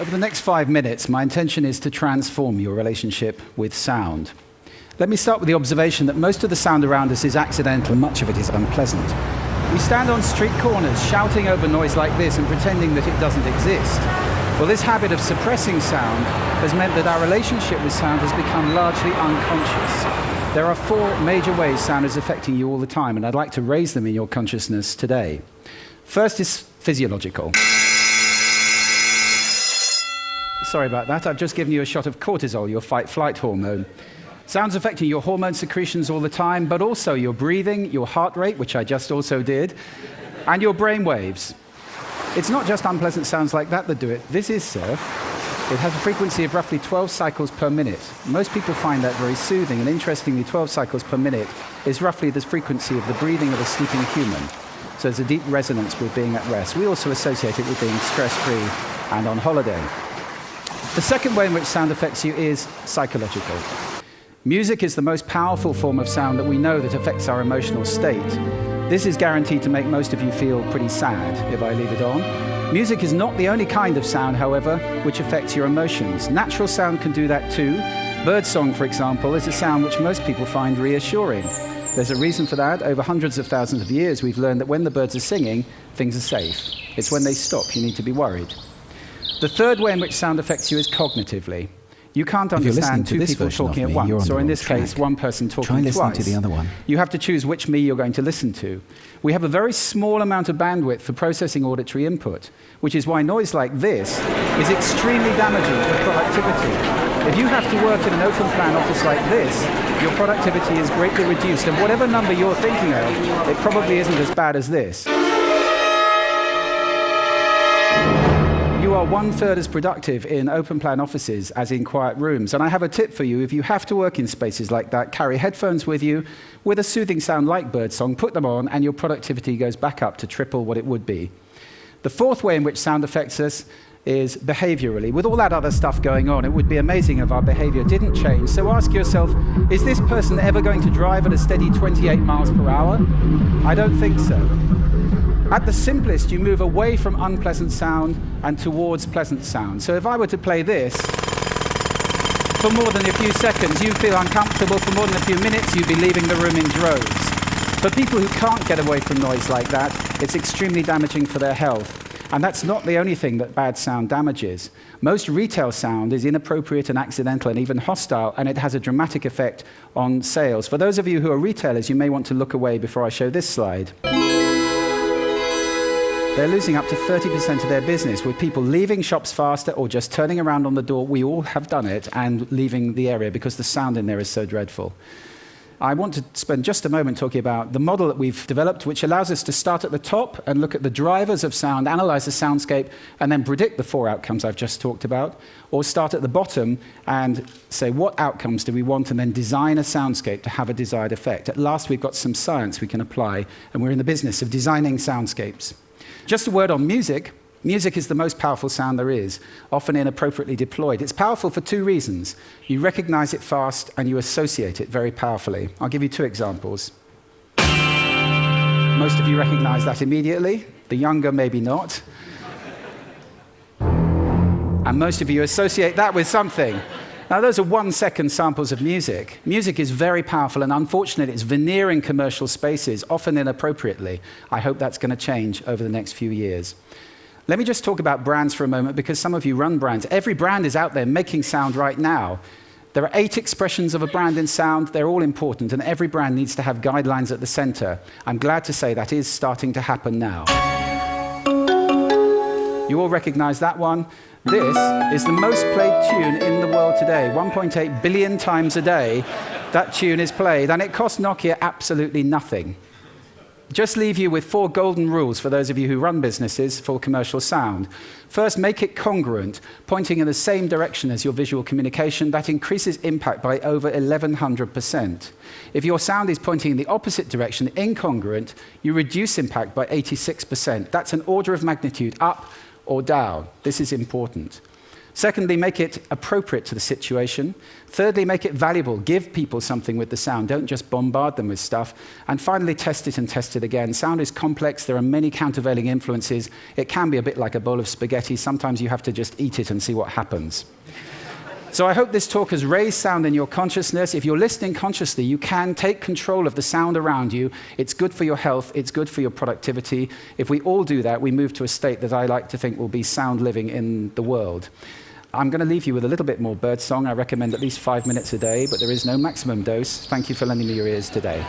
Over the next 5 minutes, my intention is to transform your relationship with sound. Let me start with the observation that most of the sound around us is accidental and much of it is unpleasant. We stand on street corners shouting over noise like this and pretending that it doesn't exist. Well, this habit of suppressing sound has meant that our relationship with sound has become largely unconscious. There are 4 major ways sound is affecting you all the time, and I'd like to raise them in your consciousness today. First is physiological. Sorry about that, I've just given you a shot of cortisol, your fight-flight hormone. Sound's affecting your hormone secretions all the time, but also your breathing, your heart rate, which I just also did, and your brain waves. It's not just unpleasant sounds like that do it. This is surf. It has a frequency of roughly 12 cycles per minute. Most people find that very soothing, and interestingly, 12 cycles per minute is roughly the frequency of the breathing of a sleeping human. So there's a deep resonance with being at rest. We also associate it with being stress-free and on holiday. The second way in which sound affects you is psychological. Music is the most powerful form of sound that we know that affects our emotional state. This is guaranteed to make most of you feel pretty sad if I leave it on. Music is not the only kind of sound, however, which affects your emotions. Natural sound can do that too. Birdsong, for example, is a sound which most people find reassuring. There's a reason for that. Over hundreds of thousands of years, we've learned that when the birds are singing, things are safe. It's when they stop you need to be worried. The third way in which sound affects you is cognitively. You can't understand 2 people talking at once, or in this case, 1 person talking twice. Try listening to the other one. You have to choose which me you're going to listen to. We have a very small amount of bandwidth for processing auditory input, which is why noise like this is extremely damaging for productivity. If you have to work in an open-plan office like this, your productivity is greatly reduced, and whatever number you're thinking of, it probably isn't as bad as this. You are 1/3 as productive in open-plan offices as in quiet rooms. And I have a tip for you. If you have to work in spaces like that, carry headphones with you with a soothing sound like birdsong, put them on, and your productivity goes back up to triple what it would be. The fourth way in which sound affects us is behaviorally. With all that other stuff going on, it would be amazing if our behavior didn't change. So ask yourself, is this person ever going to drive at a steady 28 miles per hour? I don't think so. At the simplest, you move away from unpleasant sound and towards pleasant sound. So if I were to play this, for more than a few seconds, you feel uncomfortable. For more than a few minutes, you'd be leaving the room in droves. For people who can't get away from noise like that, it's extremely damaging for their health. And that's not the only thing that bad sound damages. Most retail sound is inappropriate and accidental and even hostile, and it has a dramatic effect on sales. For those of you who are retailers, you may want to look away before I show this slide. They're losing up to 30% of their business with people leaving shops faster or just turning around on the door. We all have done it, and leaving the area because the sound in there is so dreadful. I want to spend just a moment talking about the model that we've developed, which allows us to start at the top and look at the drivers of sound, analyze the soundscape, and then predict the 4 outcomes I've just talked about, or start at the bottom and say what outcomes do we want, and then design a soundscape to have a desired effect. At last, we've got some science we can apply, and we're in the business of designing soundscapes. Just a word on music. Music is the most powerful sound there is, often inappropriately deployed. It's powerful for 2 reasons. You recognize it fast, and you associate it very powerfully. I'll give you 2 examples. Most of you recognize that immediately. The younger, maybe not. And most of you associate that with something. Now, those are 1-second samples of music. Music is very powerful, and unfortunately, it's veneer in commercial spaces, often inappropriately. I hope that's going to change over the next few years. Let me just talk about brands for a moment, because some of you run brands. Every brand is out there making sound right now. There are 8 expressions of a brand in sound. They're all important, and every brand needs to have guidelines at the center. I'm glad to say that is starting to happen now. You all recognize that one. This is the most played tune in the world today. 1.8 billion times a day, that tune is played, and it cost Nokia absolutely nothing. Just leave you with 4 golden rules for those of you who run businesses for commercial sound. First, make it congruent, pointing in the same direction as your visual communication. That increases impact by over 1,100%. If your sound is pointing in the opposite direction, incongruent, you reduce impact by 86%. That's an order of magnitude up or down. This is important. Secondly, make it appropriate to the situation. Thirdly, make it valuable. Give people something with the sound. Don't just bombard them with stuff. And finally, test it and test it again. Sound is complex. There are many countervailing influences. It can be a bit like a bowl of spaghetti. Sometimes you have to just eat it and see what happens. So I hope this talk has raised sound in your consciousness. If you're listening consciously, you can take control of the sound around you. It's good for your health. It's good for your productivity. If we all do that, we move to a state that I like to think will be sound living in the world. I'm going to leave you with a little bit more birdsong. I recommend at least 5 minutes a day, but there is no maximum dose. Thank you for lending me your ears today.